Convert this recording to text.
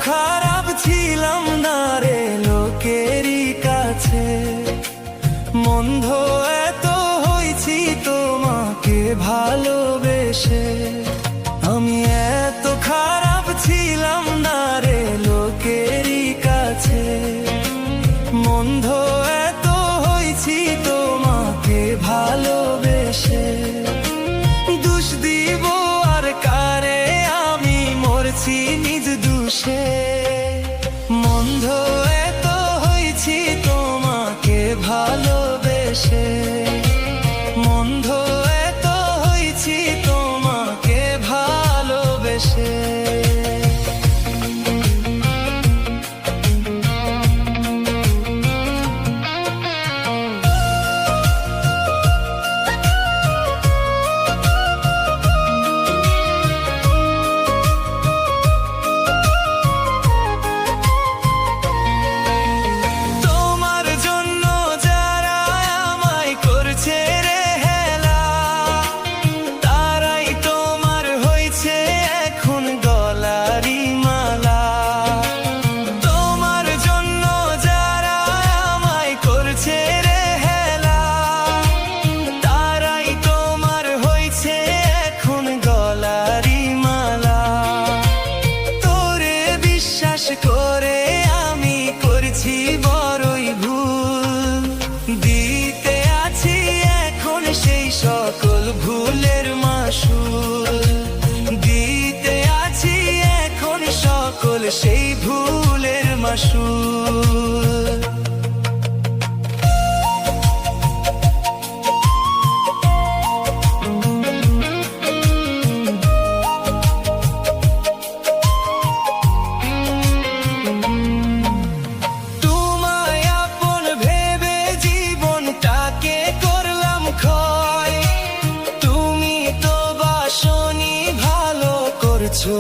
খারাপ ছিলাম না রে লোকেরই কাছে, মন্দ এত হয়েছি তোমাকে ভালোবেসে। আমি এত খারাপ ছিলাম না রে লোকেরই কাছে, মন্দ এত হয়েছি তোমাকে ভালোবেসে। দোষ দিব আর কারে, আমি মরছি নিজ দোষে। মন্দ এত হয়েছি তোমাকে ভালোবেসে, মন্দ এত হয়েছি তোমাকে ভালোবেসে। করে আমি করছি বড়ই ভুল, দিতে আছি এখন সেই সকল ভুলের মাসুল। দিতে আছি এখন সকল সেই ভুলের মাসুল। তুমি তো বাসনি ভালো করছো